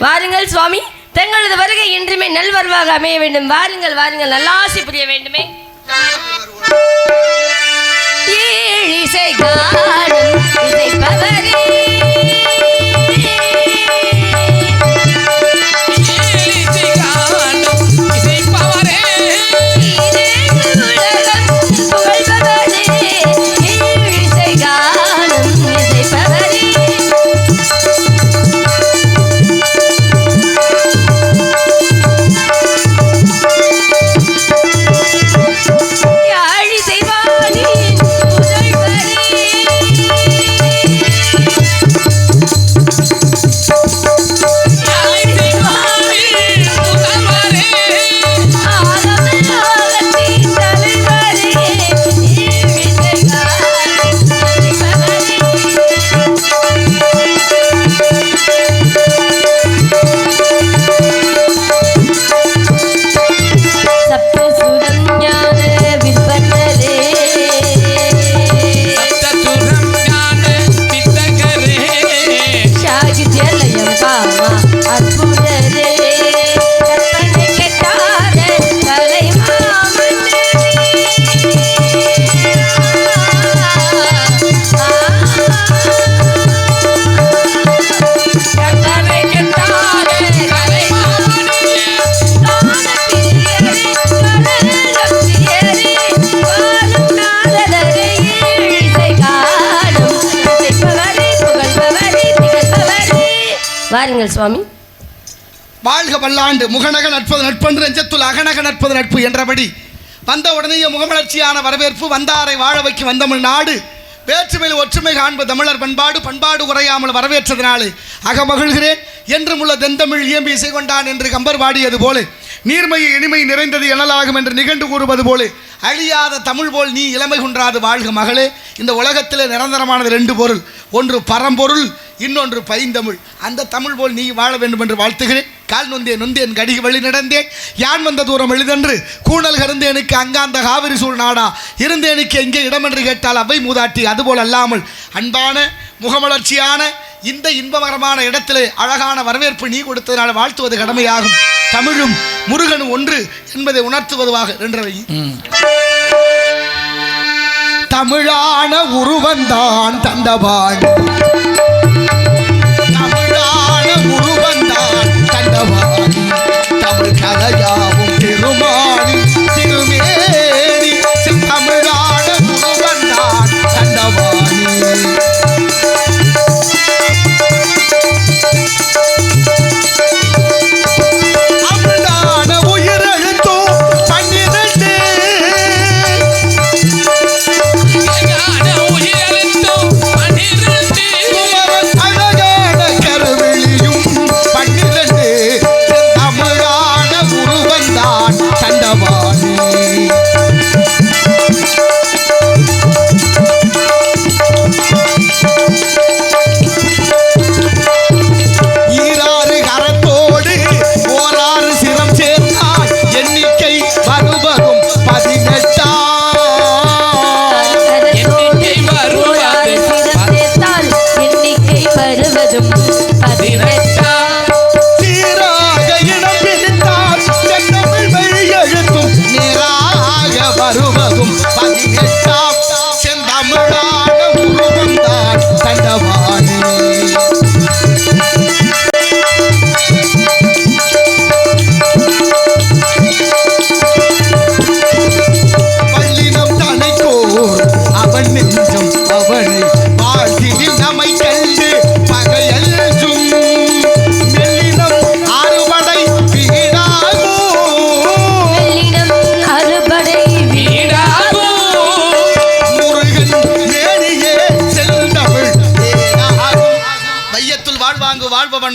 வாருங்கள் சுவாமி, தங்களது வருகை என்றுமே நல்வரவாக அமைய வேண்டும். வாருங்கள் வாருங்கள், நல்லாசி புரிய வேண்டுமே. இசை காணும் இசைப்பவரே, வாருங்கள் சுவாமி. வாழ்க பல்லாண்டு, முகநக நட்பது நட்பன்று நெஞ்சத்துள் அகநக நட்பது நட்பு என்றபடி வந்த உடனேயே முகமலர்ச்சியான வரவேற்பு. வந்தாரை வாழ வைக்கும் வந்தமிழ் நாடு, வேற்றுமையில் ஒற்றுமை காண்பு தமிழர் பண்பாடு. பண்பாடு குறையாமல் வரவேற்றதினாலே அகமகிழ்கிறேன். என்றும் உள்ள தெந்தமிழ் இயம்பி இசை கொண்டான் என்று கம்பர் பாடியது போல, நீர்மையை இனிமை நிறைந்தது எனலாகும் என்று நிகண்டு கூறுவது போல, அழியாத தமிழ் போல் நீ இளமை குன்றாது வாழ்க மகளே. இந்த உலகத்தில் நிரந்தரமானது ரெண்டு பொருள், ஒன்று பரம்பொருள், இன்னொன்று பைந்தமிழ். அந்த தமிழ் போல் நீ வாழ வேண்டும் என்று வாழ்த்துகிறேன். கால் நொந்தேன் நொந்தேன் கடிகு வழி நடந்தேன், யான் வந்த தூரம் எளிதென்று கூணல் கருந்தேனுக்கு அங்காந்த காவிரி சூழ் நாடா இருந்தேனுக்கு எங்கே இடமென்று கேட்டால் அவை மூதாட்டி. அதுபோல் அல்லாமல் அன்பான முகமலர்ச்சியான இந்த இன்பகரமான இடத்திலே அழகான வரவேற்பு நீ கொடுத்ததனால் வாழ்த்துவது கடமையாகும். தமிழும் முருகனும் ஒன்று என்பதை உணர்த்துவதாக என்றவை. தமிழான உருவந்தான் தந்தவான், தமிழான உருவந்தான் தந்தவான், தமிழ் கலையாவும் பெருமானி திருமேனி, தமிழான உருவந்தான் தந்தவானி.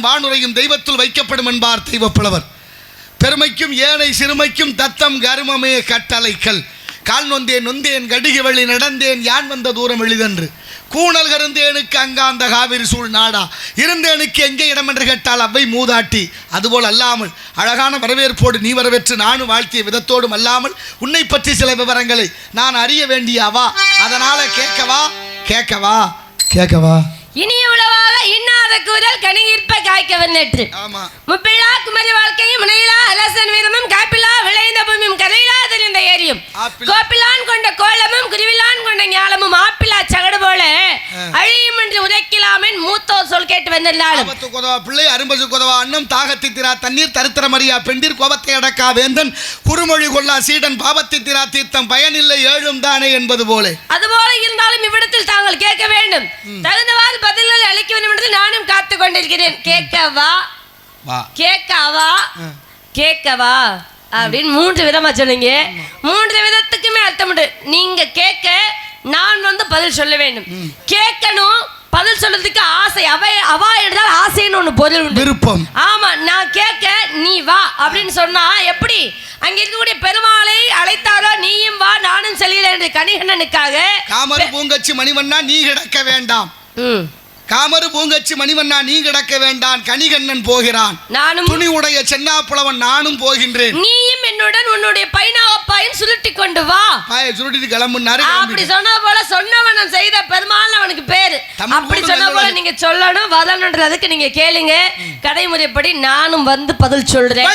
வானுரையும் தெய்வத்துள் வைக்கப்படும் என்பார் தெய்வப்புலவர். பெருமைக்கும் ஏனை சிறுமைக்கும் தத்தம் கருமமே கட்டளைக்கல். கால் நொந்தேன் நொந்தேன் கடிகு வழி நடந்தேன், யான் வந்த தூரம் எளிதென்று கூணல் கருந்தேனுக்கு அங்காந்த காவிரி சூழ் நாடா இருந்தேனுக்கு எங்கே இடம் என்று கேட்டால் அவை மூதாட்டி. அதுபோல் அல்லாமல் அழகான வரவேற்போடு நீ வரவேற்று நானும் வாழ்த்திய விதத்தோடும் அல்லாமல் உன்னை பற்றி சில விவரங்களை நான் அறிய வேண்டிய அவா. அதனால கேட்கவா கேட்கவா கேட்கவா இனிய உளவாக இன்னாத கூறல் கனியிற்ப காய்க்கவர் நேற்று. ஆமா. முப்பில்லா குமரி வாழ்க்கையும் முனையிலா அரசன் வீரமும் காப்பிலா விளைந்த பூமியும் கரையிலா தெரிந்த ஏரியும் கோப்பிலான் கொண்ட கோலமும் குருவிலான் கொண்ட ஞாலமும் ஆப்பிலா சகடு போல அழியும் என்று உரைக்கலாமென் மூத்தோர் சொல் கேட்டு வந்திருந்தாலும் பிள்ளை அரும்பசு கொதவா அன்னம் தாகத்தை திரா தண்ணீர் தருத்திர மரியா பெண்டிர் கோபத்தை அடக்கா வேந்தன் குறுமொழி கொள்ளா சீடன் பாவத்தை திரா தீர்த்தம் பயனில்லை ஏழும் தானே என்பது போல. அதுபோல இருந்தாலும் இவ்விடத்தில் தாங்கள் கேட்க வேண்டும், தகுந்தவாறு பதில்களை அளிக்க வேண்டும் என்று நானும் காத்து கொண்டிருக்கிறேன். கேட்கவா கேட்கவா கேட்கவா அப்படின்னு 3 விதமா சொன்னீங்க. 3 விதத்துக்குமே அர்த்தம் உண்டு. நீங்க கேட்க நான் வந்து பதில் சொல்ல வேண்டும். கேட்கணும், பதில் சொல்றதுக்கு ஆசை. அவா என்றால் ஆசைன்னு ஒண்ணு பொருள் உண்டு, விருப்பம். ஆமா, நான் கேட்க நீ வா அப்படின்னு சொன்னா எப்படி? அங்க இருக்கக்கூடிய பெருமாளை அழைத்தாரோ நீயும் வா நானும் செல்கிறேன் என்று கணிகண்ணனுக்காக காமரு பூங்கச்சி மணிவண்ணா நீ கிடக்க வேண்டாம், காமரு பூங்கச்சி மணிவண்ணா நீ கிடக்க வேண்டாம், கணிகண்ணன் போகிறான், நானும் துணி உடைய சென்னா புலவன் நானும் போகின்றேன், நீயும் என்னுடன் உன்னுடைய பைனாவப்பாயும் சுருட்டி கொண்டு வா. சுருட்டி கிளம்புனாரு. அப்படி சொன்ன போல சொன்னவன் செய்த பெருமாள் அவனுக்கு பேரு. அப்படி சொன்ன போல நீங்க சொல்லணும், வரணுன்றதுக்கு நீங்க கேளுங்க. கடைமுறைப்படி நானும் வந்து பதில் சொல்றேன்.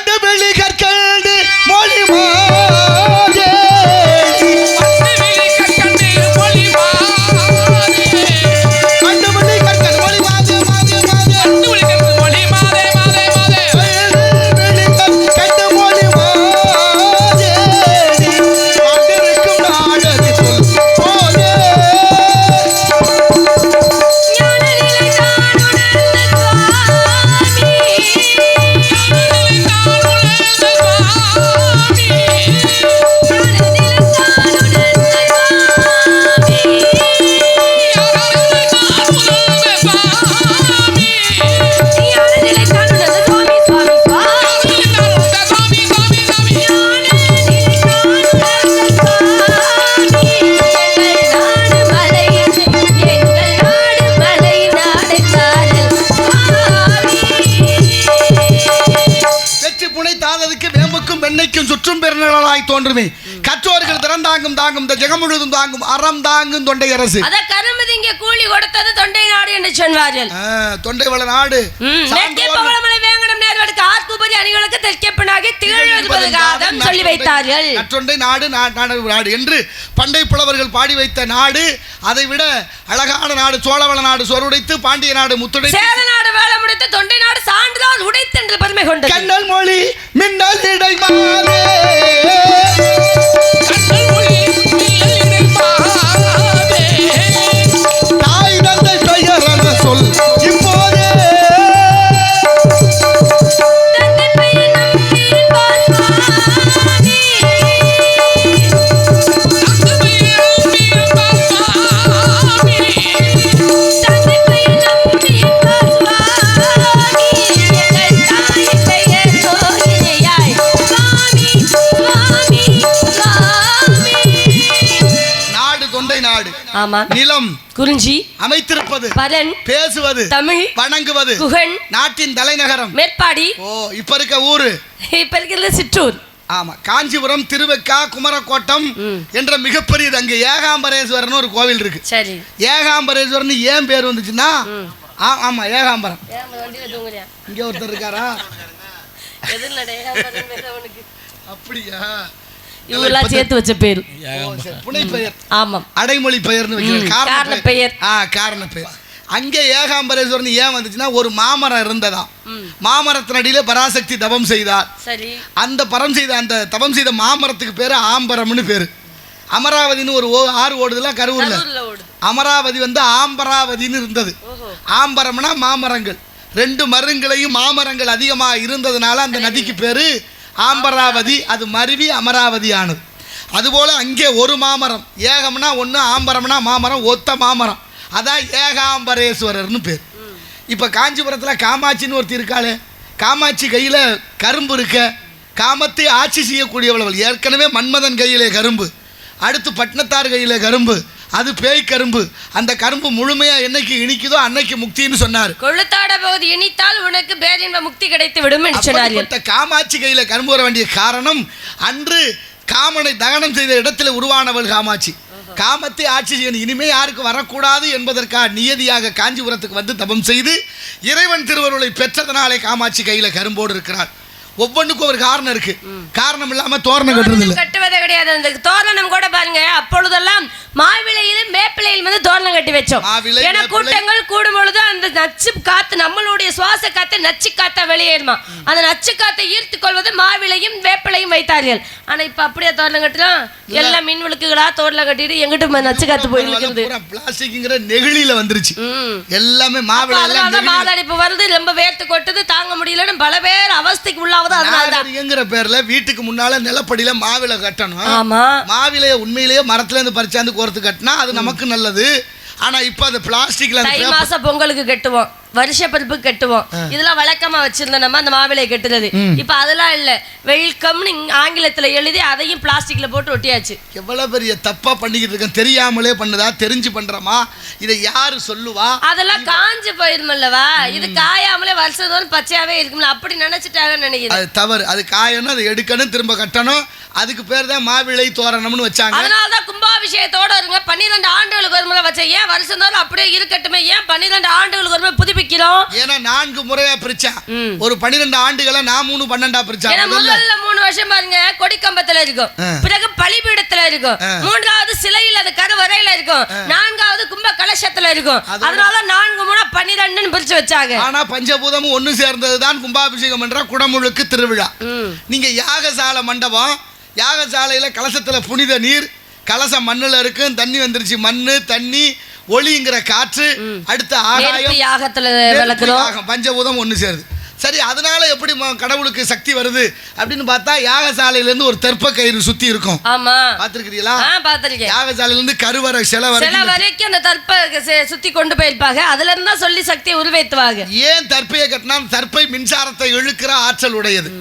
சுற்றும் பெருநிழலாய் தோன்றுமே கற்றோர்கள் திறந்தாங்கும் தாங்கும் இந்த ஜெகம் முழுதும் தாங்கும் அறம் தாங்கும் தொண்டை அரசு. அத கரும்புதிங்க கூலி கொடுத்தது தொண்டை நாடு என்று சொன்னார்கள். தொண்டை வள நாடு மேற்கே பவளமலை வேங்கடம் நேர்வடுக்கு ஆர்க்குபதி அணிகளுக்கு தெற்கேப்பனாகி திகழ்வது காதம் சொல்லி வைத்தார்கள். கற்றொண்டை நாடு நாடு என்று பண்டை புலவர்கள் பாடி வைத்த நாடு. அதை விட அழகான நாடு சோழவள நாடு சோறுடைத்து, பாண்டிய நாடு முத்துடை, சேர நாடு வேலை முடித்து, தொண்டை நாடு சான்றால் உடைத்து என்று பெருமை கொண்டது. கண்ணல் மொழி மின்னல் இடை தாய் தந்தை பெயர் என சொல் இப்போதே நிலம் குறிஞ்சி அமைத்திருப்பது, பலன் பேசுவது, தமிழ் வணங்குவது, குகன் நாட்டின் தலைநகரம் மேற்பாடி. இப்ப இருக்க ஊரு, இப்ப இருக்கிறது சிற்றூர். ஆமா, காஞ்சிபுரம், திருவெக்கா, குமரக்கோட்டம் என்ற மிகப்பெரியது. அங்க ஏகாம்பரேஸ்வரன் ஒரு கோவில் இருக்கு. சரி, ஏகாம்பரேஸ்வரன் ஏன் பேர் வந்துச்சுன்னா, ஆமா ஏகாம்பரம். இங்க ஒருத்தர் இருக்காரா? அப்படியா? இவெல்லாம் சேர்த்து வச்ச பேர், புனை பெயர். ஆமாம், அடைமொழி பெயர்னு வைக்கிறது, காரண பெயர். காரண பெயர். அங்கே ஏகாம்பரேஸ்வரன் ஏன் வந்துச்சுன்னா, ஒரு மாமரம் இருந்ததா, மாமரத்தினடியில பராசக்தி தவம் செய்தார். சரி, அந்த அந்த தவம் செய்த மாமரத்துக்கு பேரு ஆம்பரம்னு பேரு. அமராவதினு ஒரு ஆறு ஓடுதுல கரூர்ல, அமராவதி வந்து ஆம்பராவதினு இருந்தது. ஆம்பரம்னா மாமரங்கள், 2 மருங்களையும் மாமரங்கள் அதிகமா இருந்ததுனால அந்த நதிக்கு பேரு ஆம்பராவதி. அது மருவி அமராவதி ஆனது. அதுபோல அங்கே ஒரு மாமரம், ஏகம்னா ஒன்று, ஆம்பரம்னா மாமரம், ஒத்த மாமரம், அதான் ஏகாம்பரேஸ்வரர்னு பேர். இப்போ காஞ்சிபுரத்தில் காமாட்சின்னு ஒருத்தி இருக்காளே, காமாட்சி கையில் கரும்பு இருக்க, காமத்தை ஆட்சி செய்யக்கூடியவள். ஏற்கனவே மன்மதன் கையிலே கரும்பு, அடுத்து பட்னத்தார் கையிலே கரும்பு, அது பேய் கரும்பு. அந்த கரும்பு முழுமையா என்னைக்கு இனிக்குதோ அன்னைக்கு முக்தின்னு சொன்னார். கொள்ளுத்தாட போது இனித்தால் உனக்கு பேரின்ப முக்தி கிடைத்து விடும் என்று சொன்னார். காமாட்சி கையில கரும்பு வர வேண்டிய காரணம், அன்று காமனை தகனம் செய்த இடத்துல உருவானவள் காமாட்சி. காமத்தை ஆட்சி செய்யணும், இனிமே யாருக்கு வரக்கூடாது என்பதற்காக நியதியாக காஞ்சிபுரத்துக்கு வந்து தபம் செய்து இறைவன் திருவருளை பெற்றதனாலே காமாட்சி கையில கரும்போடு இருக்கிறார். ஒவ்வொன்றுக்கும் ஒரு காரணம் இருக்கு. காரணம் இல்லாம தோரணம் கட்டுவதே கிடையாது. அந்த தோரணம் கூட பாருங்க, அப்பொழுதெல்லாம் மாவிளையிலும் வேப்பிலையிலும் வந்து தோரணம் கட்டி வச்சோம். ஏன்னா கூட்டங்கள் கூடும் பொழுது அந்த நச்சு காத்து, நம்மளுடைய சுவாச காத்து நச்சு காத்தா வெளியேறுமா, அந்த நச்சு காத்தை ஈர்த்து கொள்வது மாவிளையும் வேப்பிலையும் வைத்தார்கள். ஆனா இப்ப அப்படியே தோரணம் கட்டலாம், எல்லாம் மின் விளக்குகளா தோரணம் கட்டிட்டு எங்கிட்ட நச்சு காத்து போயிருக்கிறது. பிளாஸ்டிக்ங்கிற நெகிழியில வந்துருச்சு எல்லாமே. மாதடைப்பு வருது, ரொம்ப வேர்த்து கொட்டுது, தாங்க முடியலன்னு பல பேர் அவஸ்தைக்கு உள்ளாவது. நாகரிகங்கிற பேர்ல வீட்டுக்கு முன்னால நிலப்படியில மாவிலை கட்டணும். மாவிலைய உண்மையிலேயே மரத்துல இருந்து பறிச்சாந்து கோர்த்து கட்டினா அது நமக்கு நல்லது. ஆனா இப்ப அந்த பிளாஸ்டிக்ல தை மாச பொங்கலுக்கு கட்டுவோம், வருஷ பருப்பு கட்டுவோம், இதெல்லாம் வழக்கமா வச்சிருந்தோம் நம்ம அந்த மாவிலை கட்டுறது. இப்ப அதெல்லாம் இல்ல, வெல்கம்னு ஆங்கிலத்துல எழுதி அதையும் பிளாஸ்டிக்ல போட்டு ஒட்டியாச்சு. எவ்வளவு பெரிய தப்பா பண்ணிக்கிட்டு இருக்கேன். தெரியாமலே பண்ணுதா, தெரிஞ்சு பண்றமா, இதை யாரு சொல்லுவா? அதெல்லாம் காஞ்சு போயிருமல்லவா, இது காயாமலே வருஷத்தோறும் பச்சையாவே இருக்கும்ல, அப்படி நினைச்சிட்டாங்கன்னு நினைக்கிறேன். அது தவறு. அது காயணும், அதை எடுக்கணும், திரும்ப கட்டணும். அதுக்கு பேர் தான் மாவிளை தோரணம்னு வச்சாங்க. அதனாலதான் கும்பாபிஷேகத்தோட இருங்க 12 ஆண்டுகளுக்கு ஒரு முறை வச்ச. ஏன் வருஷம் தோறும் அப்படியே இருக்கட்டுமே, ஏன் 12 ஆண்டுகளுக்கு ஒரு முறை புதுப்பிக்கிறோம்? ஏன்னா 4 முறையா பிரிச்சா ஒரு 12 ஆண்டுகளை நான் 3 12 பிரிச்சா. முதல்ல 3 வருஷம் பாருங்க கொடிக்கம்பத்துல இருக்கும், பிறகு பலிபீடத்துல இருக்கும், 3வது சிலையில் அது கருவறையில இருக்கும், 4வது கும்ப கலசத்துல இருக்கும். அதனால 4 3 12ன்னு பிரிச்சு வச்சாங்க. ஆனா பஞ்சபூதமும் ஒண்ணு சேர்ந்ததுதான் கும்பாபிஷேகம் என்ற குடமுழுக்கு திருவிழா. நீங்க யாகசாலை மண்டபம், யாகசாலையில கலசத்துல புனித நீர், கலசம் மண்ணுல இருக்கு, தண்ணி வந்துருச்சு, மண்ணு தண்ணி ஒளிங்கிற காற்று, அடுத்த ஆகாயம், யாகத்துல விளக்குறோம், பஞ்சபூதம் ஒண்ணு சேருது. சரி, அதனால எப்படி கடவுளுக்கு சக்தி வருது அப்படின்னு பார்த்தா யாகசாலையில இருந்து ஒரு தெற்ப கயிறு சுத்தி இருக்கும். ஆமா, பாத்துருக்கீங்களா? பாத்துருக்கேன். யாகசாலையில இருந்து கருவறை சிலை வரைக்கும் அந்த தற்பை சுத்தி கொண்டு போயிருப்பாங்க. அதுல இருந்தா சொல்லி சக்தியை உருவேத்துவாங்க. ஏன் தற்பையை கட்டினா, தற்பை மின்சாரத்தை இழுக்கிற ஆற்றல் உடையது.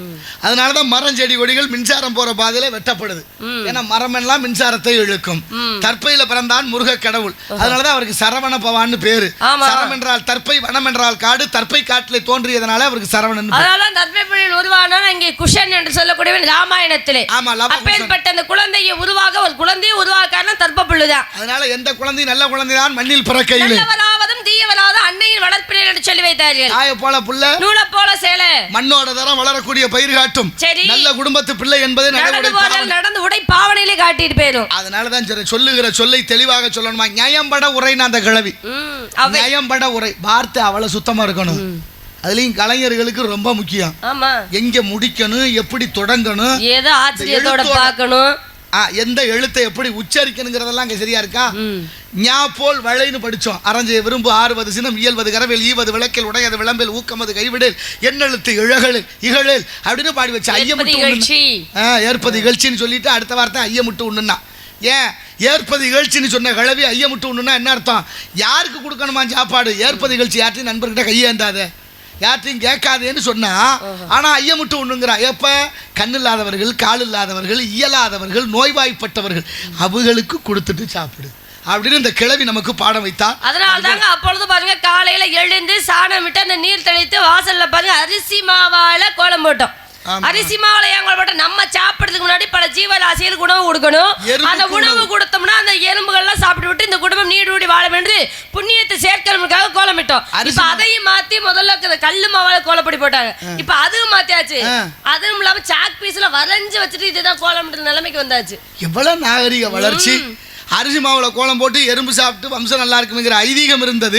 அதனாலதான் மரம் செடி கொடிகள் மின்சாரம் போற பாதையில வெட்டப்படுது. ஏன்னா மரம் எல்லாம் மின்சாரத்தை இழுக்கும். தற்பையில பிறந்தான் முருக கடவுள். அதனாலதான் அவருக்கு சரவண பவான்னு பேரு. சரம் என்றால் தற்பை, வனம் என்றால் காடு. தற்பை காட்டிலே தோன்றியதனால அவருக்கு சரவணன். அதனால தற்பை புயல் உருவான இங்கே குஷன் என்று சொல்லக்கூடிய ராமாயணத்திலே அப்பேற்பட்ட அந்த குழந்தையை உருவாக ஒரு குழந்தையை உருவாக்கான தற்ப புள்ளுதான். அதனால எந்த குழந்தை நல்ல குழந்தைதான் மண்ணில் பிறக்கையில் நல்லவராவதும் தீயவராவதும் அன்னையின் வளர்ப்பினர் என்று சொல்லி வைத்தார்கள். ஆய போல புள்ள, நூல போல சேலை, மண்ணோட தரம் வளரக்கூடிய பயிர் காட்டும். நல்ல குடும்பத்து பிள்ளை என்பதை நடந்து உடை பாவனையிலே காட்டிட்டு போயிடும். அதனாலதான் சொல்லுகிற சொல்லை தெளிவாக சொல்லணுமா. நியாயம்பட உரைன்னு அந்த கிழவி, நியாயம்பட உரை வார்த்தை அவ்வளவு சுத்தமா இருக்கணும். அதுலயும் கலைஞர்களுக்கு ரொம்ப முக்கியம். ஆமா, எங்க முடிக்கணும், எப்படி தொடங்கணும், ஏதோ ஆச்சரியத்தோட பார்க்கணும், எந்த எழுத்தை எப்படி உச்சரிக்கணுங்கிறதெல்லாம் அங்க சரியா இருக்கா. ஞா போல் வளைன்னு படிச்சோம். அறஞ்சை விரும்பு ஆறுவது சினம் இயல்வது கரவேல் ஈவது விளக்கில் உடையது விளம்பில் ஊக்கமது கைவிடல் எண்ணெழுத்து இழகளில் இகழேல் அப்படின்னு பாடி வச்சு ஏற்பது இகழ்ச்சின்னு சொல்லிட்டு அடுத்த வார்த்தை ஐயமுட்டு ஒண்ணுன்னா. ஏன் ஏற்பது இகழ்ச்சின்னு சொன்ன கிழவி ஐயமுட்டு ஒண்ணுன்னா என்ன அர்த்தம்? யாருக்கு கொடுக்கணுமா சாப்பாடு? ஏற்பது இகழ்ச்சி யார்ட்டையும் நண்பர்கிட்ட கையேந்தாத, யார்ட்டையும் கேட்காதேன்னு சொன்னா. ஆனா ஐயமுட்டு ஒண்ணுங்கிறா. எப்ப கண்ணு இல்லாதவர்கள், கால் இல்லாதவர்கள், இயலாதவர்கள், நோய்வாய்ப்பட்டவர்கள் அவங்களுக்கு கொடுத்துட்டு சாப்பிடு அப்படின்னு இந்த கிழவி நமக்கு பாடம் வைத்தா. அதனால தாங்க அப்பொழுது பாருங்க காலையில எழுந்து சாணம் விட்டு அந்த நீர் தெளித்து வாசல்ல பாருங்க அரிசி மாவால கோலம் போட்டோம். அரிசி மாவுல ஏங்க போட்ட நம்ம சாப்பிடுறதுக்கு முன்னாடி பல ஜீவராசிகளுக்கு உணவு கொடுக்கணும். அந்த உணவு கொடுத்தோம்னா அந்த எறும்புகள் எல்லாம் சாப்பிட்டு விட்டு இந்த குடும்பம் நீடூடி வாழும் என்று புண்ணியத்தை சேர்க்கிறதுக்காக கோலமிட்டோம். இப்ப அதையும் மாத்தி முதல்ல கல்லு மாவால கோலப்படி போட்டாங்க. இப்ப அதுவும் மாத்தியாச்சு. அதுவும் இல்லாம சாக் பீஸ்ல வரைஞ்சு வச்சுட்டு இதுதான் கோலமிட்ட நிலைமைக்கு வந்தாச்சு. எவ்வளவு நாகரிக வளர்ச்சி. அரிசி மாவுல கோலம் போட்டு எறும்பு சாப்பிட்டு வம்சம் நல்லா இருக்குங்கிற ஐதீகம் இருந்தது.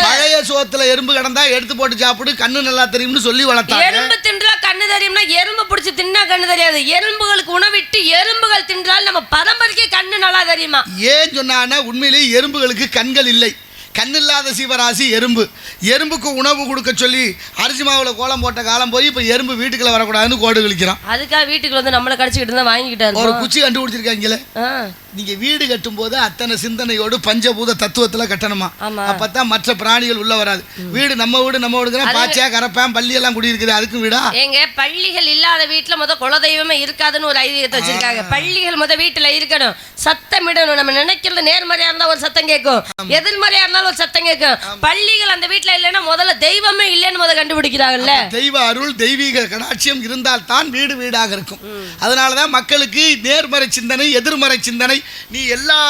பழைய சோத்துல எறும்பு கிடந்தா எடுத்து போட்டு சாப்பிடு, கண்ணு நல்லா தெரியும்னு சொல்லி வளர்த்தாங்க. எறும்பு தின்றா கண்ணு தெரியும்னா எறும்பு பிடிச்சி தின்னா கண்ணு தெரியாது. எறும்புகளுக்கு உணவிட்டு எறும்புகள் தின்றால் நம்ம பரம்பரைக்கே கண்ணு நல்லா தெரியுமா? ஏன் சொன்னா உண்மையிலேயே எறும்புகளுக்கு கண்கள் இல்லை. கண்ணில்லாத சீவராசி எறும்பு. எறும்புக்கு உணவு கொடுக்க சொல்லி அரிசி மாவுல கோலம் போட்ட காலம் போய் இப்ப எறும்பு வீட்டுக்குள்ள வரக்கூடாதுன்னு கோடு கிழிக்கிறான். அதுக்காக வீட்டுக்குள்ள வந்து நம்மள கடிச்சுக்கிட்டு தான் வாங்கிக்கிட்டாரு. ஒரு குச்சி கண்டுபிடிச்சிருக்காங்களே. நீங்க வீடு கட்டும் போது அத்தனை சிந்தனையோடு பஞ்சபூத தத்துவத்துல கட்டணுமா. அப்பதான் மற்ற பிராணிகள் உள்ள வராது. வீடு நம்ம வீடுங்கிற பாச்சா கரப்பான் பள்ளி எல்லாம் குடியிருக்குது, அதுக்கும் வீடா? எங்க பள்ளிகள் இல்லாத வீட்டுல முத குலதெய்வமே இருக்காதுன்னு ஒரு ஐதீகத்தை வச்சிருக்காங்க. பள்ளிகள் முத வீட்டுல இருக்கணும், சத்தமிடணும். நம்ம நினைக்கிறது நேர்மறையா இருந்தா ஒரு சத்தம் கேட்கும், எதிர்மறையா இருந்தா இருந்தாலும் ஒரு சத்தம் கேட்கும். பள்ளிகள் அந்த வீட்டுல இல்லைன்னா முதல்ல தெய்வமே இல்லைன்னு முதல்ல கண்டுபிடிக்கிறாங்கல்ல. தெய்வ அருள் தெய்வீக கடாட்சியம் இருந்தால் தான் வீடு வீடாக இருக்கும். அதனாலதான் மக்களுக்கு நேர்மறை சிந்தனை எதிர்மறை சிந்தனை நீ எல்லா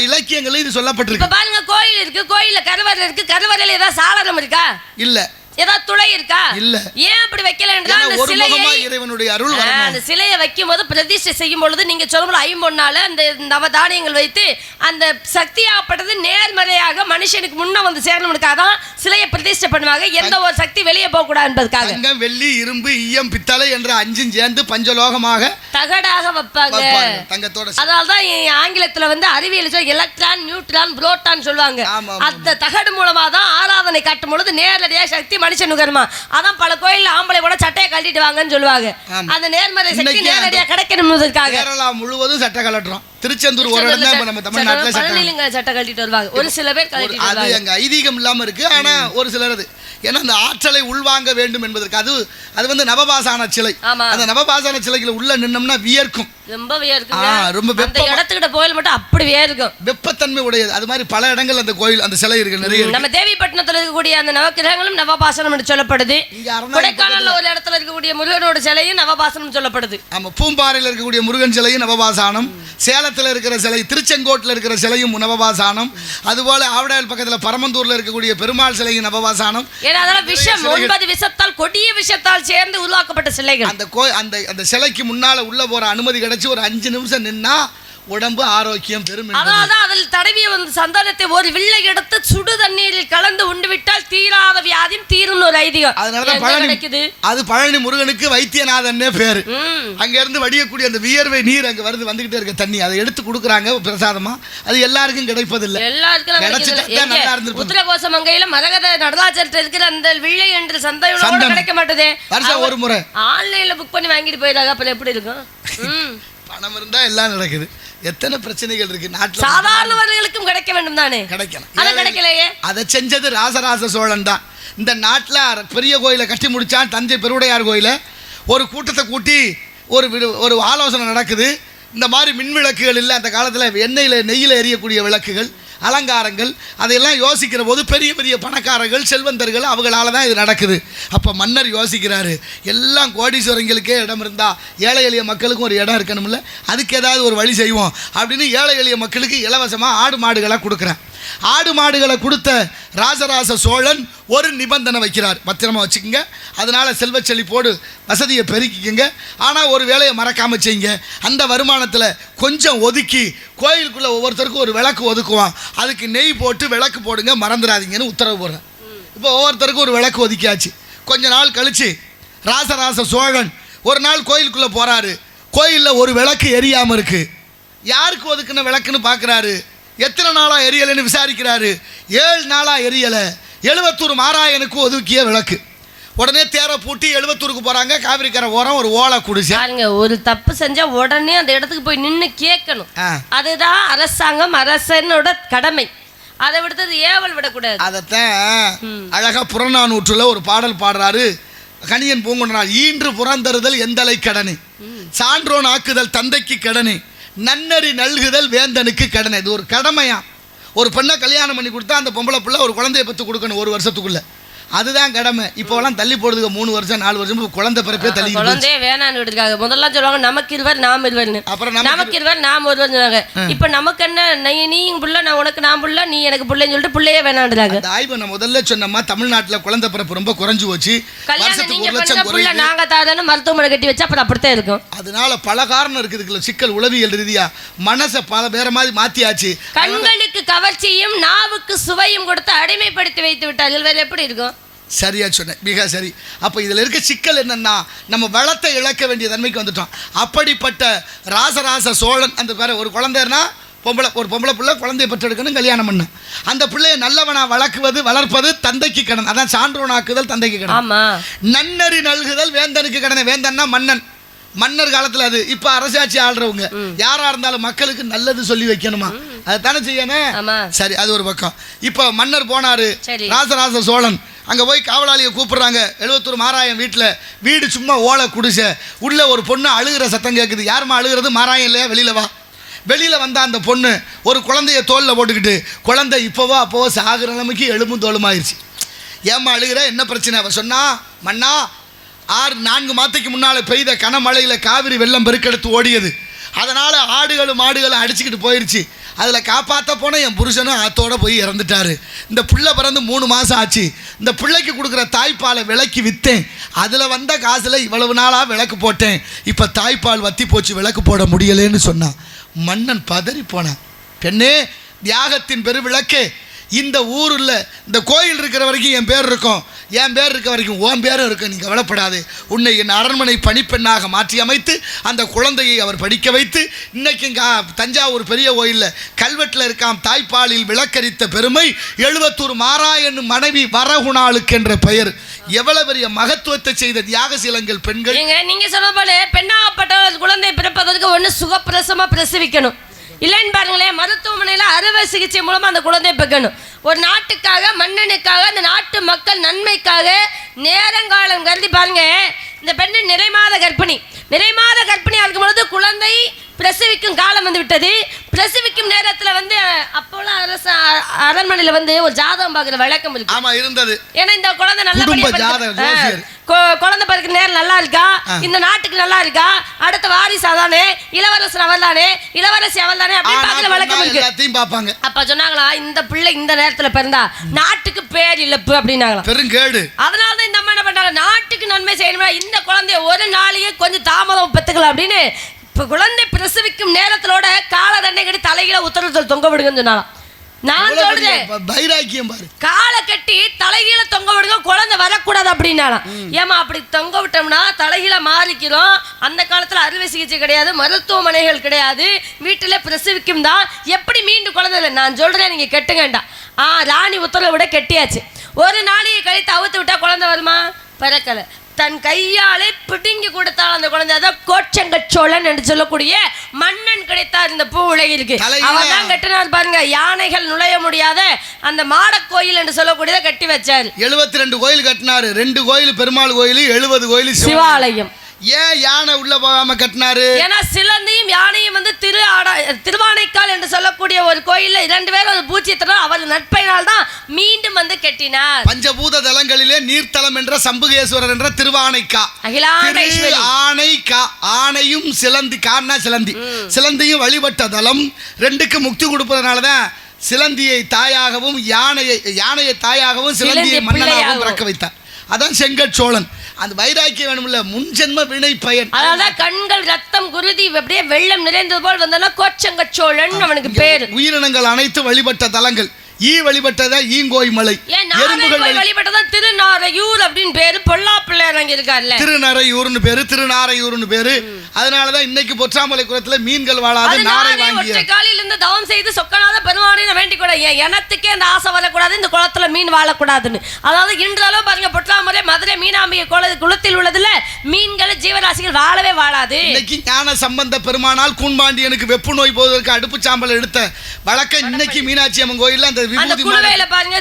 இலக்கியங்களும் இது சொல்லப்பட்டிருக்கு. பாருங்க, கோயில் இருக்கு, கோயில்ல கருவறை இருக்கு, கருவறையில ஏதாவது சாளரம் இருக்கா? இல்ல. ஏதாவது துளை இருக்கா? இல்ல. ஏன் அப்படி வைக்கல என்றால் அந்த சிலையை இறைவனுடைய அருள் வரணும். அந்த சிலையை வைக்கும்போது பிரதிஷ்டை செய்யும் பொழுது நீங்க சொல்லும்போது ஐம்பொன்னால அந்த நவதானியங்கள் வைத்து அந்த சக்தியாகப்பட்டது நேர்மறையாக மனுஷனுக்கு முன்ன வந்து சேரணும்னுக்காக தான் சிலையை பிரதிஷ்டை பண்ணுவாங்க. எந்த ஒரு சக்தி வெளியே போக கூடாது என்பதற்காக. தங்கம், வெள்ளி, இரும்பு, ஈயம், பித்தளை என்ற அஞ்சும் சேர்ந்து பஞ்சலோகமாக தகடாக வைப்பாங்க தங்கத்தோட. அதனால்தான் ஆங்கிலத்துல வந்து அறிவியல் சொல்ல எலக்ட்ரான், நியூட்ரான், புரோட்டான் சொல்லுவாங்க. அந்த தகடு மூலமா தான் ஆராதனை காட்டும் பொழுது நேரடியாக சக்தி மனுஷன் நுகருமா. அதான் பல கோயில்ல ஆம்பளை கூட சட்டையை கழட்டிட்டு வாங்கன்னு சொல்லுவாங்க. அந்த நேர்மறை சக்தி நேரடியா கிடைக்கணும்ன்றதுக்காக கேரளா முழுவதும் சட்டை கழட்டுறோம். திருச்செந்தூர் ஒரு இடம் தான் நம்ம தமிழ்நாட்டுல சட்டை கழட்டிட்டு வருவாங்க. ஒரு சில பேர் கழட்டிட்டு வருவாங்க. அது அங்க ஐதீகம் இல்லாம இருக்கு. ஆனா ஒரு சிலர் அது ஏன்னா அந்த ஆற்றலை உள்வாங்க வேண்டும் என்பதற்கு அது வந்து நவபாசான சிலை. அந்த நவபாசான சிலைகளை உள்ள நின்னோம்னா வியர்க்கும், ரொம்ப வியர்க்கும். ரொம்ப அந்த இடத்துக்கிட்ட கோயில் மட்டும் அப்படி வியர்க்கும், வெப்பத்தன்மை உடையது. அது மாதிரி பல இடங்கள் அந்த கோயில் அந்த சிலை இருக்கு நிறைய. நம்ம தேவிப்பட்டினத்துல இருக்கக்கூடிய அந்த நவக்கிரகங்களும் நவபாசனம் என்று சொல்லப்படுது. கொடைக்கானல்ல ஒரு இடத்துல இருக்கக்கூடிய முருகனோட சிலையும் நவபாசனம் சொல்லப்படுது. ஆமா, பூம்பாறையில் இருக்கக்கூடிய முருகன் சிலையும் நவபாசானம், சேலத்தில் இருக்கிற சிலை, திருச்செங்கோட்டில் இருக்கிற சிலையும் நவபாசானம், அதுபோல ஆவடாயில் பக்கத்தில் பரமந்தூர்ல இருக்கக்கூடிய பெருமாள் சிலையும் நவபாசானம். விஷம் 9 விஷத்தால் கொடிய விஷத்தால் சேர்ந்து உருவாக்கப்பட்ட சிலைகள். அந்த சிலைக்கு முன்னால உள்ள போற அனுமதி கிடைச்சு ஒரு 5 நிமிஷம் நின்னா உடம்பு ஆரோக்கியம் பெரும். அதான் அதில் தடவிய வந்து சந்தானத்தை ஒரு வில்லை எடுத்து சுடு தண்ணீரில் கலந்து உண்டு விட்டால் தீராத வியாதியும் தீரும் ஒரு ஐதீகம். அதனாலதான் அது பழனி முருகனுக்கு வைத்தியநாதன்னே பேரு. அங்க இருந்து வடியக்கூடிய அந்த வியர்வை நீர் அங்க வந்துகிட்டே இருக்க தண்ணி அதை எடுத்து கொடுக்குறாங்க பிரசாதமா. அது எல்லாருக்கும் கிடைப்பதில்லை. எல்லாருக்கும் உத்தரகோச மங்கையில மரகத நடராஜர் இருக்கிற அந்த வில்லை என்று சந்தையோட கிடைக்க மாட்டதே. ஒரு முறை ஆன்லைன்ல புக் பண்ணி வாங்கிட்டு போயிடாங்க. அப்ப எப்படி இருக்கும்? பணம் இருந்தா எல்லாம் நடக்குது. எத்தனை பிரச்சனைகள் இருக்கு நாட்டில். சாதாரணவர்களுக்கும் கிடைக்க வேண்டும் தானே. கிடைக்கணும். அது கிடைக்கலையே. அதை செஞ்சது ராசராச சோழன் தான். இந்த நாட்டில் பெரிய கோயிலை கட்டி முடிச்சான். தஞ்சை பெருவுடையார் கோயிலை ஒரு கூட்டத்தை கூட்டி ஒரு ஆலோசனை நடக்குது. இந்த மாதிரி மின் விளக்குகள் இல்லை அந்த காலத்தில், நெய்யில் எரியக்கூடிய விளக்குகள், அலங்காரங்கள், அதையெல்லாம் யோசிக்கிற போது பெரிய பெரிய பணக்காரர்கள் செல்வந்தர்கள் அவங்களால தான் இது நடக்குது. அப்போ மன்னர் யோசிக்கிறாரு, எல்லாம் கோடீஸ்வரங்களுக்கே இடம் இருந்தால் ஏழை எளிய மக்களுக்கும் ஒரு இடம் இருக்கணும்ல, அதுக்கு ஏதாவது ஒரு வழி செய்வோம் அப்படின்னு ஏழை எளிய மக்களுக்கு இலவசமாக ஆடு மாடுகளை கொடுக்குறேன். ஆடு மாடுகளை கொடுத்த ராஜராஜ சோழன் ஒரு நிபந்தனை வைக்கிறார், பத்திரமா வச்சுக்கோங்க, அதனால செல்வ செழிப்போடு வசதியை பெருக்கிக்கங்க, ஆனால் ஒரு வேலையை மறக்காம செய்யுங்க, அந்த வருமானத்தில் கொஞ்சம் ஒதுக்கி கோயிலுக்குள்ள ஒவ்வொருத்தருக்கும் ஒரு விளக்கு ஒதுக்குவான், அதுக்கு நெய் போட்டு விளக்கு போடுங்க, மறந்துடாதீங்கன்னு உத்தரவு போடுறேன். இப்போ ஒவ்வொருத்தருக்கும் ஒரு விளக்கு ஒதுக்கியாச்சு. கொஞ்ச நாள் கழிச்சு ராசராச சோழன் ஒரு நாள் கோயிலுக்குள்ள போறாரு. கோயிலில் ஒரு விளக்கு எரியாமல் இருக்கு. யாருக்கு ஒதுக்குன விளக்குன்னு பார்க்குறாரு. எத்தனை நாளாக எரியலைன்னு விசாரிக்கிறாரு. 7 நாளாக எரியலை. 71 மாராயனுக்கு ஒதுக்கிய விளக்கு. உடனே தேரை பூட்டி 72க்கு போகிறாங்க. காவிரிக்கரை ஓரம் ஒரு ஓலை குடிச்சு ஒரு தப்பு செஞ்சா உடனே அந்த இடத்துக்கு போய் நின்று கேட்கணும். அதுதான் அரசாங்கம், அரசனோட கடமை. அதை விடுத்தது ஏவல் விடக்கூடாது. அதைத்தான் அழகா புறநானூற்றுல ஒரு பாடல் பாடுறாரு கணியன் பூங்குன்றனார். ஈன்று புறந்தறுதல் எந்தலை கடனே, சான்றோன் ஆக்குதல் தந்தைக்கு கடனே, நன்னறி நல்குதல் வேந்தனுக்கு கடனை. இது ஒரு கடமையா. ஒரு பெண்ணை கல்யாணம் பண்ணி கொடுத்தா அந்த பொம்பளை பிள்ளை ஒரு குழந்தைய பற்றி கொடுக்கணும் 1 வருஷத்துக்குள்ள. அதுதான் கடமை. இப்போலாம் தள்ளி போடுதுங்க 3 வருஷம் 4 வருஷம் குழந்தை பிறப்பே தள்ளி. குழந்தையே வேணான்னு விடுறாங்க. முதல்ல சொல்லுவாங்க நமக்கு இருவர் நாம் இருவர்னு, அப்புறம் நமக்கு இருவர் நாம் ஒருவர் சொன்னாங்க. இப்போ நமக்கு என்ன, நீ புள்ள நான் உனக்கு நான் புள்ள நீ எனக்கு பிள்ளைன்னு சொல்லிட்டு பிள்ளையே வேணான்றாங்க. அந்த ஆய்வு நான் முதல்ல சொன்னோமா தமிழ்நாட்டில் குழந்தை பிறப்பு ரொம்ப குறைஞ்சு போச்சு. நாங்க தாதானு மருத்துவமனை கட்டி வச்சா அப்புறம் அப்படித்தான் இருக்கும். அதனால பல காரணம் இருக்குது சிக்கல். உளவியல் ரீதியா மனசை பல வேற மாதிரி மாத்தியாச்சு. கண்களுக்கு கவர்ச்சியும் நாவுக்கு சுவையும் கொடுத்து அடிமைப்படுத்தி வைத்து விட்டார்கள். வேற எப்படி இருக்கும்? சரியா சொன்னேன், மிக சரி. அப்போ இதில் இருக்க சிக்கல் என்னன்னா நம்ம வளத்தை இழக்க வேண்டிய தன்மைக்கு வந்துட்டோம். அப்படிப்பட்ட ராசராச சோழன் அந்த பேர ஒரு குழந்தைன்னா ஒரு பொம்பளை பிள்ளை குழந்தைய பெற்றெடுக்கணும், கல்யாணம் பண்ண அந்த பிள்ளையை நல்லவனா வளர்ப்பது தந்தைக்கு கடன். அதான் சான்றோனாக்குதல் தந்தைக்கு கடன். நன்னறி நல்குதல் வேந்தனுக்கு கடனை. வேந்தன்னா மன்னன். மன்னர் காலத்தில் அது. இப்போ அரசாட்சி ஆள்றவங்க யாரா இருந்தாலும் மக்களுக்கு நல்லது சொல்லி வைக்கணுமா, அதை தானே செய்யணும். சரி, அது ஒரு பக்கம். இப்போ மன்னர் போனாரு ராசராச சோழன். அங்கே போய் காவலாளியை கூப்பிடுறாங்க. 71 மாராயன் வீடு சும்மா ஓலை குடிசை. உள்ள ஒரு பொண்ணு அழுகிற சத்தம் கேட்குது. யாருமா அழுகிறது? மாராயன் இல்லையா? வெளியில வா. வெளியில் வந்த அந்த பொண்ணு ஒரு குழந்தைய தோளில் போட்டுக்கிட்டு குழந்தை இப்போவோ அப்போவோ சாகுற நிலைமைக்கு எலும்பும் தோலுமாயிருச்சு. ஏம்மா அழுகிற, என்ன பிரச்சனை? அவ சொன்னா, மன்னா 4 மாதத்துக்கு முன்னால் பெய்த கனமழையில் காவிரி வெள்ளம் பெருக்கெடுத்து ஓடியது. அதனால் ஆடுகளும் மாடுகளும் அடிச்சுக்கிட்டு போயிடுச்சு. அதில் காப்பாற்ற போன என் புருஷனும் ஆத்தோடு போய் இறந்துட்டாரு. இந்த பிள்ளை பிறந்து 3 மாதம் ஆச்சு. இந்த பிள்ளைக்கு கொடுக்குற தாய்ப்பாலை விலைக்கு விற்றேன். அதில் வந்த காசில் இவ்வளவு நாளாக விளக்கு போட்டேன். இப்போ தாய்ப்பால் வத்தி போச்சு, விளக்கு போட முடியலேன்னு சொன்னான். மன்னன் பதறி போனான். பெண்ணே, தியாகத்தின் பெருவிளக்கே, இந்த ஊரில் இந்த கோயில் இருக்கிற வரைக்கும் என் பேர் இருக்கும், என் பேர் இருக்க வரைக்கும் உன் பேரும் இருக்கும். நீ கவலைப்படாது. உன்னை என் அரண்மனை பணிப்பெண்ணாக மாற்றி அமைத்து அந்த குழந்தையை அவர் படிக்க வைத்து இன்னைக்கு தஞ்சாவூர் பெரிய கோயிலில் கல்வெட்டில் இருக்காம், தாய்ப்பாலில் விளக்கரித்த பெருமை 71 மாராயன் மனைவி வரகுணாளுக்கு என்ற பெயர். எவ்வளவு பெரிய மகத்துவத்தை செய்த தியாகசீலங்கள் பெண்கள். நீங்க சொன்ன போல பெண்ணாகப்பட்ட குழந்தை பிறப்பதற்கு ஒன்று சுகப்பிரசமா பிரசவிக்கணும், இல்லைன்னு பாருங்களேன். மருத்துவமனையில் அறுவை சிகிச்சை மூலமா அந்த குழந்தையை பெக்கணும். ஒரு நாட்டுக்காக, மன்னனுக்காக, அந்த நாட்டு மக்கள் நன்மைக்காக நேரங்காலம் கருதி பாருங்க. இந்த பெண்ணு நிறைமாத கர்ப்பிணி இருக்கும் பொழுது குழந்தை பிரசவிக்கும் காலம் வந்து விட்டது. பிரசவிக்கும் நேரத்தில் வந்து அப்போலாம் அரண்மனையில் ஒரு ஜாதகம் பார்க்குற வழக்கம் இருக்கு. ஆமா, இருந்தது. ஏன்னா இந்த குழந்தை குழந்தை பிறகு நேரம் நல்லா இருக்கா, இந்த நாட்டுக்கு நல்லா இருக்கா, அடுத்த வாரிசு அவதானே, இளவரசன் அவள்தானே, இளவரசி அவள்தானே அப்படின்னு பார்க்குற வழக்கம் இருக்கு. அப்ப சொன்னாங்களா, இந்த பிள்ளை இந்த நேரத்தில் பிறந்தா நாட்டுக்கு பேர் இழப்பு அப்படின்னாங்களா, பெருங்கேடு. அதனாலதான் இந்த அம்மா என்ன பண்றாங்க, நாட்டுக்கு நன்மை செய்யணும்னா இந்த குழந்தைய ஒரு நாளையே கொஞ்சம் தாமதம் பெற்றுக்கலாம் அப்படின்னு குழந்தை பிரசவிக்கும் நேரத்திலோட கால தண்டை கட்டி தலைகீழ உத்தரவு தொங்க விடுங்கன்னு சொன்னாலும். நான் சொல்றேன், காலை கட்டி தலைகீழ தொங்க விடுங்க, குழந்தை வரக்கூடாது அப்படின்னாலும். ஏமா அப்படி தொங்க விட்டோம்னா தலைகீழ மாறிக்கிறோம். அந்த காலத்துல அறுவை சிகிச்சை கிடையாது, மருத்துவமனைகள் கிடையாது, வீட்டுல பிரசவிக்கும் தான். எப்படி மீண்டும் குழந்தை இல்லை? நான் சொல்றேன், நீங்க கெட்டுங்கண்டா. ராணி உத்தரவை விட கெட்டியாச்சு. ஒரு நாளைக்கு கழித்து அவுத்து விட்டா குழந்தை வருமா? பிறக்கல. தன் கையாலே பிடுங்கி கொடுத்தால் அந்த குழந்தை, அதான் கோச்சங்கச்சோழன் என்று சொல்லக்கூடிய மன்னன் கிடைத்தார் இந்த பூ உலகிற்கு. அவர் தான் கட்டினார் பாருங்க. யானைகள் நுழைய முடியாத அந்த மாடக்கோயில் என்று சொல்லக்கூடியதை கட்டி வச்சார். 72 கோயில் கட்டினாரு. 2 கோயில் பெருமாள் கோயில், 70 கோயில் சிவாலயம். ஏன் யானை உள்ள போகாம கட்டினாரு? ஏன்னா சிலந்தியும் யானையும் திருவானைக்கால் என்று சொல்லக்கூடிய ஒரு கோயில்ல 2 பேரும் ஒரு பூச்சியத்தினால் அவர் நட்பையினால் தான் மீண்டும் கட்டினார். பஞ்சபூத தலங்களிலே நீர்த்தலம் என்ற சம்புகேஸ்வரர் என்ற திருவானைக்கா, ஆனைக்கா, ஆனையும் சிலந்தி, காரணா சிலந்தி, சிலந்தியும் வழிபட்ட தலம். 2க்கு முக்தி கொடுப்பதனாலதான் சிலந்தியை தாயாகவும் யானையை தாயாகவும் சிலந்தியை மன்னனாகவும் பிறக்க வைத்தார். அதான் செங்கச்சோழன். அந்த வைராக்கியம் வேணும்ல, முன்ஜென்ம வினை பயன். அதாவது கண்கள் ரத்தம் குருதி அப்படியே வெள்ளம் நிறைந்தது போல் வந்தனா கோச்சங்கச்சோழன் அவனுக்கு பேரு. உயிரினங்கள் அனைத்து வழிபட்ட தலங்கள். வழிபட்டதா ஈங்கோய் மலை, எறும்புகள் வழிபட்டதா திருநாரையூர் அப்படின்னு பேரு. பொல்லா பிள்ளையார் அங்க இருக்கார்ல, திருநாரையூர்னு பேரு, திருநாரையூர்னு பேரு. அதனாலதான் இன்னைக்கு பொற்றாமலை குளத்துல மீன்கள் வாழாது நாரை வாங்கி காலையில இருந்து தவம் செய்து சொக்கநாத பெருமானை வேண்டிக் கூட எனத்துக்கே அந்த ஆசை வரக்கூடாது, இந்த குளத்துல மீன் வாழக்கூடாதுன்னு. அதாவது இன்றளவு பாருங்க, பொற்றாமலை மதுரை மீனாம்பிகை குளத்தில் உள்ளதுல மீன்கள் ஜீவராசிகள் வாழவே வாழாது. இன்னைக்கு ஞான சம்பந்த பெருமானால் கூன்பாண்டியனுக்கு வெப்பு நோய் போவதற்கு அடுப்பு சாம்பல் எடுத்த வழக்கம் இன்னைக்கு மீனாட்சி அம்மன் கோயில்ல அந்த குழுவையில பாருங்க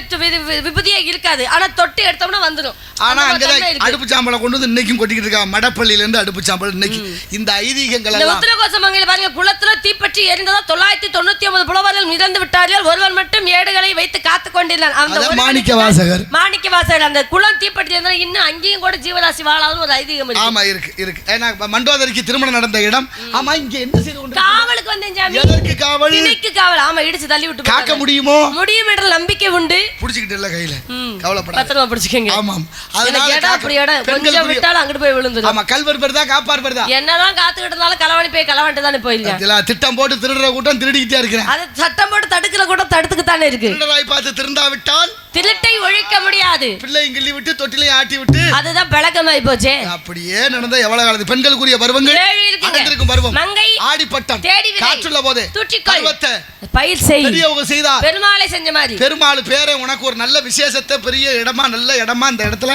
விபூதியே இருக்காது, ஆனா தொட்டு எடுத்தோம்னா வந்துடும். ஆனா அங்கதான் அடுப்பு சாம்பலை கொண்டு வந்து இன்னைக்கும் கொட்டிக்கிட்டு இருக்காங்க. மடப்பள்ளியில இருந்து அடுப்பு சாம்பல் இன்னைக்கு. இந்த ஐதீகங்கள் உத்தரகோசமங்கல பாருங்க, குளத்துல தீப்பற்றி எரிந்ததா 999 புலவர்கள் இறந்து விட்டார்கள், ஒருவர் மட்டும் ஏடுகளை வைத்து காத்து கொண்டிருந்தார். அந்த மாணிக்கவாசகர் அந்த குளம் தீப்பற்றி இருந்தா இன்னும் அங்கேயும் கூட ஜீவராசி வாழாதுன்னு ஒரு ஐதீகம் இருக்கு. ஆமா, இருக்கு. ஏன்னா மண்டோதரிக்கு திருமணம் நடந்த இடம். ஆமா, இங்க என்ன செய்து கொண்டு காவலுக்கு வந்தேன் சாமி. எதற்கு காவல்? இன்னைக்கு காவல். ஆமா, இடிச்சு தள்ளி விட்டு காக்க முடியுமோ? முடியும் என்ற நம்பிக்கை உண்டு. புடிச்சிக்கிட்டு இல்ல கையில, கவலைப்படாத, பத்திரமா புடிச்சுக்கங்க. ஆமாம், அதனால அப்படி இடம் கொஞ்சம் விட்டாலும் அங்கிட்டு போய் விழுந்துரும். ஆமா, கல்வர் பெருதா காப்பார் பெருதா. என்னதான் காத்துக்கிட்டு இருந்தாலும் களவாண்டு தானே போயிருக்காங்க. திட்டம் போட்டு திருடுற கூட்டம் திருடிக்கிட்டே இருக்கிறேன். அது சட்டம் போட்டு தடுக்கிற கூட்டம் தடுத்துக்கு தானே இருக்கு. திருடராய் பார்த்து திருந்தாவிட்டால் திருட்டை ஒழிக்க முடியாது. பிள்ளையும் கிள்ளி விட்டு தொட்டிலையும் ஆட்டி விட்டு அதுதான் பழக்கமாய் போச்சு. அப்படியே நடந்த எவ்வளவு காலத்து பெண்களுக்குரிய பருவங்கள் அடந்திருக்கும் பருவம். மங்கை ஆடிப்பட்டம் காற்றுள்ள போதே பருவத்தை பயிர் செய் பெரியவங்க செய்தா பெருமாளை செஞ்ச மாதிரி. பெருமாள் பேரை உனக்கு ஒரு நல்ல விசேஷத்தை, பெரிய இடமா, நல்ல இடமா இந்த இடத்துல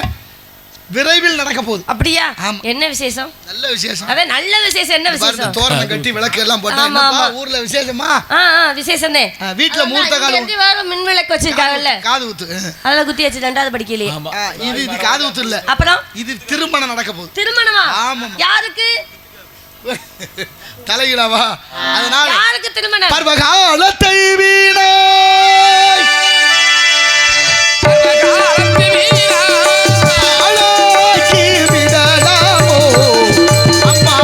விரைவில் நடக்க போகுது. அப்படியா? என்ன விசேஷம்? நல்ல விசேஷம். அதே நல்ல விசேஷம். என்ன விசேஷம்? தோரணம் கட்டி விளக்கு எல்லாம் போட்டா ஊர்ல விசேஷமா? விசேஷம் தான். வீட்ல மூர்த்த காலம் மின் விளக்கு வச்சிருக்காங்கல்ல, காது ஊத்து அதெல்லாம் குத்தி வச்சு 2வது படிக்கலையே. இது காது ஊத்து இல்ல, அப்புறம் இது திருமணம் நடக்க போகுது. திருமணமா? ஆமா. யாருக்கு? தலையிடவா? அதனால யாருக்கு திருமணம்? பர்வகாலத்தை வீணாய் ஆளாக்கி விடலாமோ அம்மா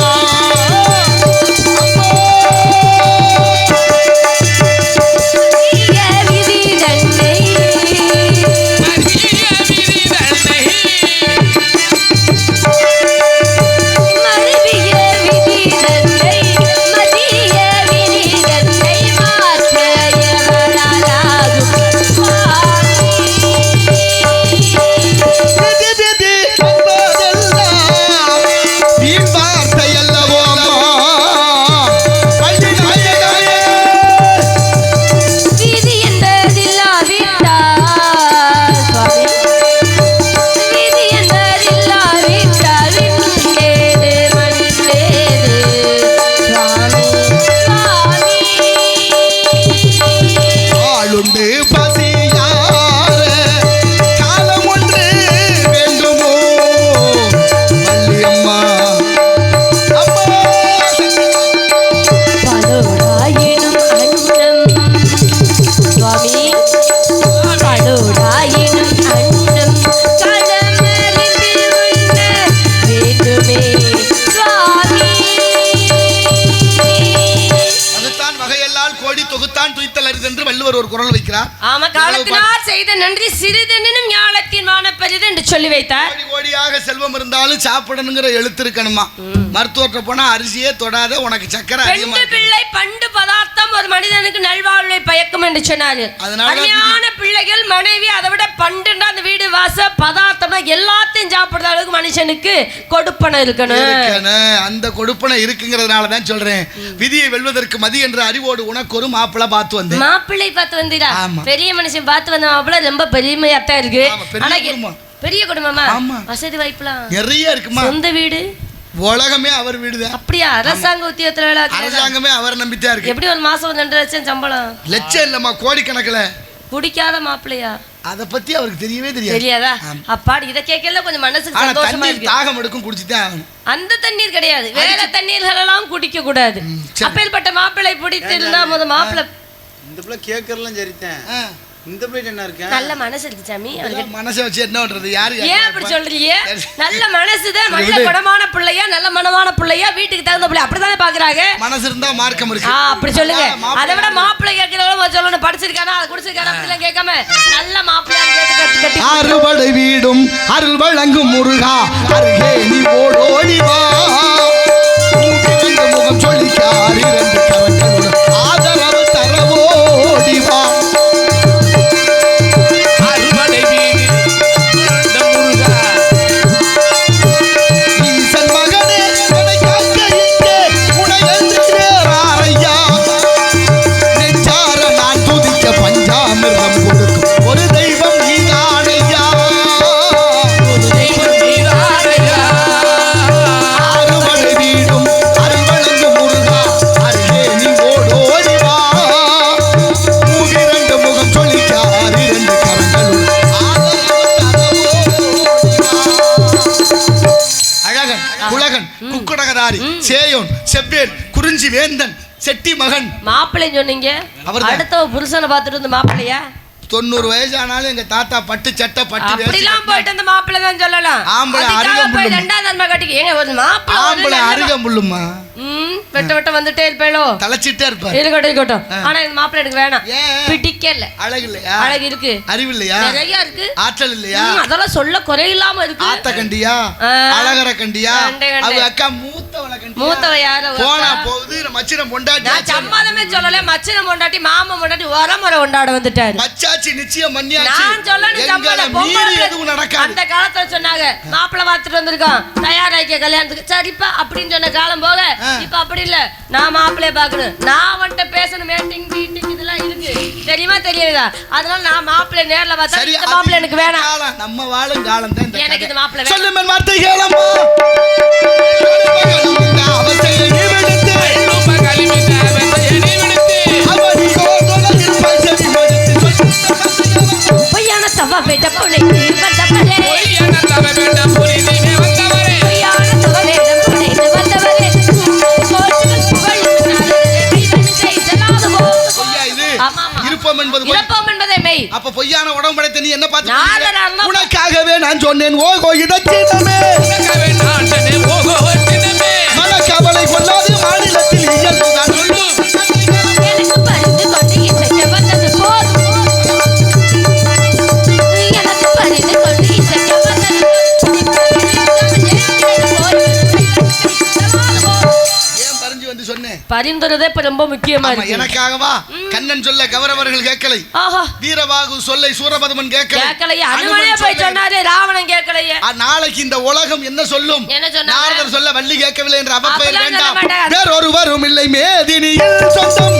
ஒரு குரல் வைக்கிறார். ஆமா, காலத்தினார் செய்த நன்றி சிறிதெனினும் ஞாலத்தின் மானப்பரிது என்று சொல்லி வைத்தார். கோடி கோடியாக செல்வம் இருந்தாலும் சாப்பிடணுங்கிற எழுத்து இருக்கணுமா? மருத்துவர்கிட்ட போனா அரிசியே தொடாத, உனக்கு சக்கரை அதிகமா இருக்கு. பிள்ளை பண்டு பதார்த்தம் ஒரு மனிதனுக்கு நல்வாழ்வை பயக்கும் என்று சொன்னாரு. அருமையான பிள்ளைகள் மனைவி அதை விட பண்டுன்னா அந்த வீடு வாச பதார்த்தம்னா எல்லாத்தையும் சாப்பிடுற அளவுக்கு மனுஷனுக்கு கொடுப்பனை இருக்கணும். அந்த கொடுப்பனை இருக்குங்கிறதுனால தான் சொல்றேன், விதியை வெல்வதற்கு மதி என்ற அறிவோடு உனக்கு ஒரு மாப்பிள்ளை பார்த்து வந்தேன். மாப்பிள்ளை பார்த்து வந்தீரா? பெரிய மனுஷன் பார்த்து வந்த மாப்பிள்ளை ரொம்ப பெருமையாத்தான் இருக்கு. பெரிய குடும்பமா? வசதி வாய்ப்புலாம் நிறைய இருக்குமா? சொந்த வீடு, உலகமே அவர் வீடுதான். அப்படியா? அரசாங்க உத்தியோகத்துல வேலை? அரசாங்கமே அவர் நம்பித்தான் இருக்கு. எப்படி ஒரு மாசம் 2 லட்சம் சம்பளம்? லட்சம் இல்லம்மா, கோடிக்கணக்கில். குடிக்காத மாப்பிள்ளையா? அத பத்தி அவருக்கு தெரியவே தெரியாதா? அப்பாடி இத கேட்கல கொஞ்சம் மனசுக்கு சந்தோஷமா இருக்கு. தாகம் எடுக்கும், குடிச்சிட்டே ஆகணும். அந்த தண்ணீர் கிடையாது, வேற தண்ணீர்கள் எல்லாம் குடிக்க கூடாது. அப்பேற்பட்ட மாப்பிள்ளை பிடித்திருந்தா முத மாப்பிள்ளை இந்த பிள்ளை கேக்கறலாம் சரிதான். இந்த பிள்ளை என்ன இருக்கு? நல்ல மனசு இருக்கு சாமி. மனசை வச்சு என்ன பண்றது? யாரு ஏன் அப்படி சொல்றீங்க? நல்ல மனசுதான், நல்ல குணமான பிள்ளையா, நல்ல மனமான பிள்ளையா, வீட்டுக்கு தகுந்த பிள்ளை அப்படிதானே பாக்குறாங்க. மனசு இருந்தா மார்க்கம் இருக்கு. அப்படி சொல்லுங்க. அதை விட மாப்பிள்ளை கேட்கிறவங்க சொல்லணும், படிச்சிருக்கானா அதை குடிச்சிருக்கானா அப்படிலாம் கேட்காம நல்ல மாப்பிள்ளையா கேட்டு கட்டி அறுபடை வீடும் அருள் வழங்கும் முருகா அருகே நீ ஓடோடி வா. முகம் சொல்லிக்கார் 2 கரங்களோட ஆதரவு தரவோடி வா. சேயோன் செவ்வேல் குறிஞ்சி வேந்தன் செட்டி மகன் மாப்பிள்ளை சொன்னீங்க. அடுத்த புருஷனை பார்த்துட்டு வந்து மாப்பிள்ளையா? 90 வயசு ஆனாலும் எங்க தாத்தா பட்டு சட்டை பட்டு அப்படிலாம் போயிட்டு அந்த மாப்பிள்ளை தான் சொல்லலாம். ஆம்பளை அருகம்புல்லு 2வது அன்மா கட்டிக்கு ஏங்க ஒரு மாப்பிள்ளை ஆம்பளை அருகம்புல்லுமா வெட்ட வெட்ட வந்துட்டே இருப்பேளோ, தலைச்சிட்டே இருப்பாரு. இருக்கட்டும். ஆனா இந்த மாப்பிள்ளை எனக்கு வேணாம், பிடிக்கல. அழகு இல்லையா? அழகு இருக்கு. அறிவு இல்லையா? நிறைய இருக்கு. ஆற்றல் இல்லையா? அதெல்லாம் சொல்ல குறையில்லாம இருக்கு. ஆத்த கண்டியா, அழகர கண்டியா, அவ அக்கா மூத்தவள கண்டியா. மூத்தவ யாரு? போனா போகுது மச்சினம் பொண்டாட்டி. நான் சம்மதமே சொல்லல. மச்சினம் பொண்டாட்டி மாமா பொண்டாட்டி வரமுறை கொண்டாட வந்துட்டாரு. மச்சாச்சி நிச்சயம் மன்னியாச்சு. நான் சொல்லணும் சம்மதம். மீறி எதுவும் நடக்காது. அந்த காலத்துல சொன்னாங்க மாப்பிள்ளை பார்த்துட்டு வந்திருக்கோம், தயாராகிக்க கல்யாணத்துக்கு. சரிப்பா அப்படின்னு சொன்ன காலம் போக இப்ப அப்படி இல்ல. நான் மாப்பிள்ளைய பாக்கணும், நான் வந்துட்டு பேசணும், மீட்டிங் இதெல்லாம் இருக்கு. தெரியுமா தெரியாதா? அதனால நான் மாப்பிள்ளை நேர்ல பார்த்தா இந்த மாப்பிள்ளை எனக்கு வேணாம். நம்ம வாழும் காலம் தான் எனக்கு இந்த மாப்பிள்ளை வேணாம். சொல்லுமே வார்த்தை கேளம்மா. அவசையை நீ விடுத்து பொய்யான தவ வேட பொண்ணை வந்தவரே, பொய்யான தவ வேட பொண்ணை வந்தவரே, பொய்யான தவ வேட பொண்ணை வந்தவரே. பார்த்து உனக்காகவே நான் சொன்னேன் ஓகோ இதச்சினமே மனக்கவலை கொள்ளாது மாநிலத்தில் இயல்புதான் சொல்லு எனக்கு பறிந்து கொண்டு இசைக்க வந்தது போதும் எனக்கு பறிந்து கொண்டு இசைக்க வந்தது ஏன் பறிஞ்சு வந்து சொன்னேன் பரிந்துரைதே இப்ப ரொம்ப முக்கியமா இருக்கு எனக்காகவா கண்ணன் சொல்ல கௌரவர்கள் கேட்கலை ஆஹா வீரபாகு சொல்லை சூரபதுமன் கேட்கலையே அனுமனே போய் சொன்னாரே ராவணன் கேட்கலையே நாளைக்கு இந்த உலகம் என்ன சொல்லும் என்ன சொன்னாங்க? நாரதர் சொல்ல வள்ளி கேட்கவில்லை என்ற அவப்பெயர் அப்பெல்லாம் சொல்ல வேண்டாம் மாட்டாங்க. வேறொருவரும் இல்லை மேதினியில் சொந்தம்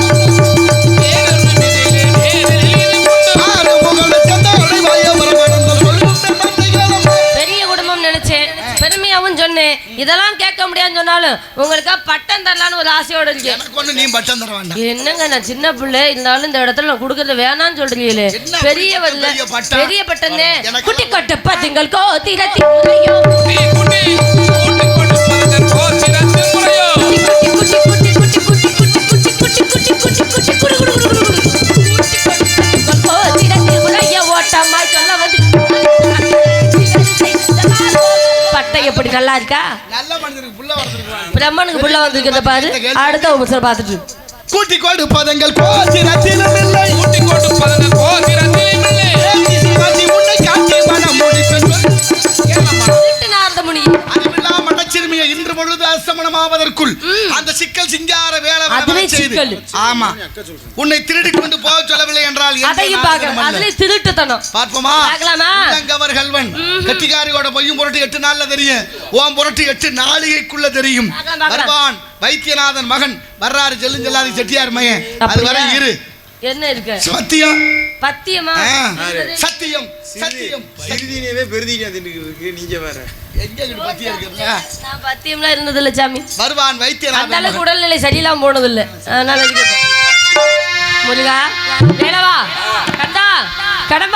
ஆறு முகல சந்தாலை வாயவரமணந்தல் சொல்லும் தந்தைகளும். பெரிய குடும்பம் நினைச்சேன் பெருமையாவும் சொன்னேன் இதெல்லாம் கேட்க முடியாதுன்னு சொன்னாலும் உங்களுக்கா பட்டம் தரலான்னு ஒரு ஆசையோட இருக்கேன் எனக்கு ஒண்ணு நீ பட்டம் தர வேண்டாம் என்னங்க நான் சின்ன பிள்ளை இருந்தாலும் இந்த இடத்துல நான் கொடுக்கறது வேணாம்னு சொல்றீங்களே என்ன பெரியவர்ல பெரிய பட்டம்? பெரிய பட்டம் எனக்கு- குட்டி கொட்ட பாத்தீங்கள் கோத்திரத்தி முறையோ குட்டி குட்டி குட்டி குட்டி குட்டி குட்டி குட்டி குட்டி குட்டி குட்டி குட்டி குட்டி குடு குடு குடு குடு குடு கோத்திரத்தி முறையோ ஓட்டமாய் சொல்ல வந்து பட்டை எப்படி நல்லா இருக்கா நல்ல மனிதனுக்கு புள்ள வரதுக்கு பிரம்மனுக்கு புள்ள வந்திருக்கிறத பாரு அடுத்த உபசர பார்த்துட்டு கூட்டி கொடுப்பதங்கள் கோச்சிரத்திலும் இல்லை கூட்டி கொடுப்பதங்கள் கோச்சிரத்திலும் இல்லை உன்னை காட்டி மனம் முடிப்பெண் நாரத முனி அறிவில்லா மனச்சிறுமியை இன்று பொழுது அஸ்தமனமாவதற்குள் அந்த சிக்கல் சிங்கார வேலை அதுவே சிக்கல். ஆமா உன்னை திருடி கொண்டு போக சொல்லவில்லை என்றால் எந்த அதையும் பார்க்கணும் நாடகமும் அல்ல. அதுல திருட்டுத்தனம் பார்ப்போமா பார்க்கலாமா? உள்ளங்கவர் கல்வன் கட்டிக்காரியோட பொய்யும் புரட்டு 8 நாள்ல தெரியும் ஓம் புரட்டு 8 நாளிகைக்குள்ள தெரியும் பார்க்கலாம், பார்க்கலாம். வருவான் வைத்தியநாதன் மகன் வர்றாரு செல்லுஞ்செல்லாதி செட்டியார் மகன் அது அப்படியா? வரை இரு என்ன இருக்கு சத்தியம் பத்தியமா சத்தியம் சத்தியம் சிறுதீனவே பெருதீனியா தின்னுக்கு நீங்க வேற எங்க இருக்கு பத்தியம் இருக்குல்ல நான் பத்தியம்லாம் இருந்தது இல்ல சாமி வருவான் அந்த வைத்தியநாதன் அளவுக்கு உடல்நிலை சரியில்லாம போனது இல்ல அதனால இருக்கட்டும். முருகா வேலவா கண்டா கடம்பா